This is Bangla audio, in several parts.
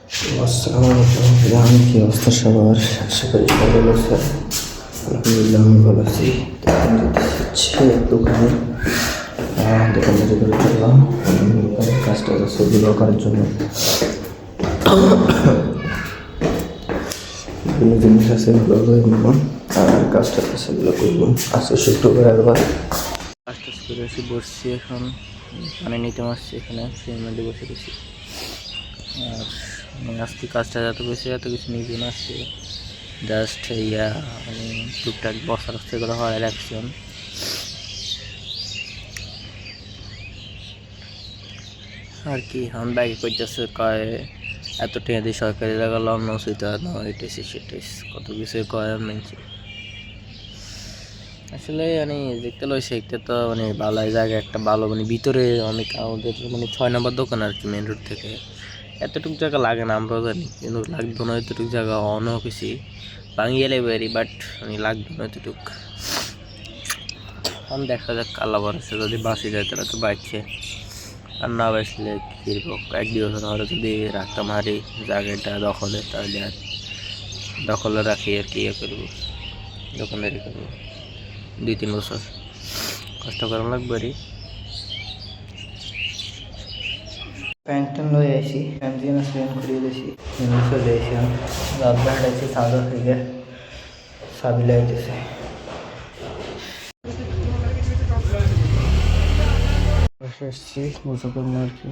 আসসালামু আলাইকুম, কি অবস্থা সবার? আশা করি সবাই ভালো আছে। আলহামদুলিল্লাহ আমি ভালো আছি। তো আমি হচ্ছে দোকানে দোকানে করে চললাম কাজটা ছবিগুলো করার জন্য। বিভিন্ন জিনিস আছে এগুলো আর কাজটা সেগুলো করবো। আজকে শুক্রবার একবার কাজটা করে এসে বসছি, এখন পানি নিতে মারছি, এখানে সেই মধ্যে বসে গেছি। আর আজকে কাজটা এত কিছু নিজে না আসছে, জাস্ট মানে টুকটাক বসার সেগুলো হয় ইলেকশন। আর কি এখন ব্যাগে করতেছে কয় এত টেনে দিয়ে সরকারি জায়গা লগ্ন হইতে হয় না, এটাইছে সেটাইস কত কিছু কয় মানছি। আসলে মানে দেখতে লইছে একটা তো মানে ভালো জায়গা, একটা ভালো মানে ভিতরে অনেক আমাদের মানে 6 নম্বর দোকান আর কি, মেন রোড থেকে এতটুকু জায়গা লাগে না আমরাও জানি, কিন্তু লাগতো না এতটুকু জায়গা অন্য কিছু ভাঙিয়ে লেবারি, বাট মানে লাগতো না এতটুক। আমি দেখা যাক আল্লাহ ভরসা, যদি বাসি যায় তাহলে তো বাঁচছে, আর না বাঁচলে কী করবো, 1-2 বছর হলে যদি রাখতাম হারি জায়গাটা দখলে, তাহলে আর দখলে রাখি আর কি করবো, দোকানদারি করবো 2-3 বছর কষ্ট করা লাগবে আর। প্যান্ট ট্যান্ট লয়ে আইসি, প্যান্ট দিয়ে প্যান্ট ঘুরিয়ে দিয়েছি, চলে এসে রাত বেড়াইছি চাদর থেকে সাবিলে আইতেছে। বসে এসছি গোসল করবো আর কি।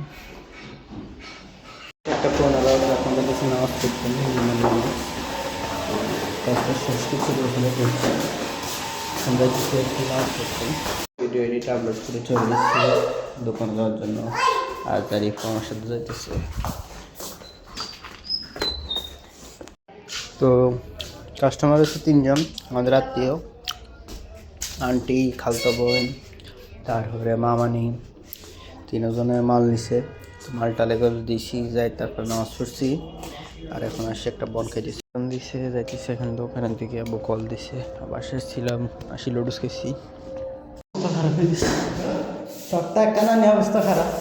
একটা ফোন আলাদা আপনাদের কাছে নামাজ পড়তেন, কাজটা শেষ কিছু গোসলে করছি, আমরা কিছু একটু নামাজ পড়তাম, ভিডিও এডিট আপলোড করে চলে এসেছি দোকানে যাওয়ার জন্য। আর তারিখ আমার সাথে যাইতেছে। তো কাস্টমার হচ্ছে 3জন, আমাদের আত্মীয়, আন্টি, খালতো বোন, তারপরে মামানি, 3জনের মাল নিছে। মালটা লেগে দিছি যাই, তারপর নামাজ পড়ছি। আর এখন আসছে একটা বন খাইতেছি দিছে যাইতেছে, এখন দোকানের দিকে আবু কল দিছে, আবার ছিলাম আসি লুডুস খেয়েছি। খারাপ হয়ে গেছে সবটা একটা না নিয়ে অবস্থা খারাপ।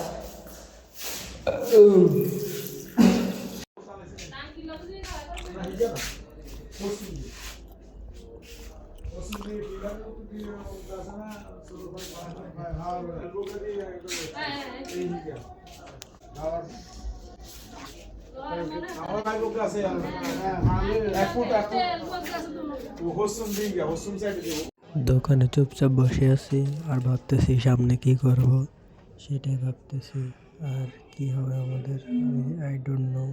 দোকানে চুপচাপ বসে আছি আর ভাবতেছি সামনে কি করব, সেটাই ভাবতেছি। আর কি হবে আমাদের আই ডোন্ট নো।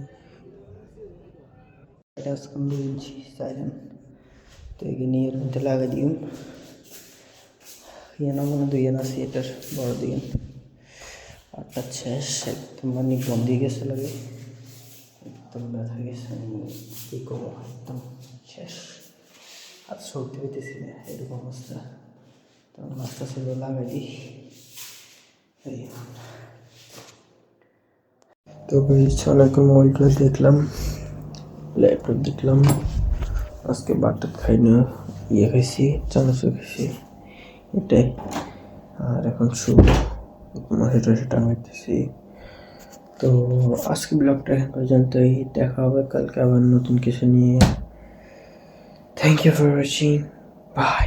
এটা আজকাল 2 ইঞ্চি সাইলেন তো এগিয়ে নিয়ে এর মধ্যে লাগা দিন না মনে 2 আছে, এটার বড় দিন আটটা শেষ, একদম মানে বন্ধ গেছে লাগে, একদম ব্যথা গেছে, কী করবো, একদম শেষ, আর সরতে হইতেছি না এরকম অবস্থা। তো মাছটা ছিল লাগাই দিই। তো অনেকক্ষণ মোবাইলটা দেখলাম, ল্যাপটপ দেখলাম, আজকে ভাত খাই না, খাইছি, চানাচুর খাইছি, এটাই। আর এখন সেটা টাঙাইতেছি। তো আজকে ব্লগটা এখন পর্যন্তই, দেখা হবে কালকে আবার নতুন কিছু নিয়ে। Thank you for watching, by.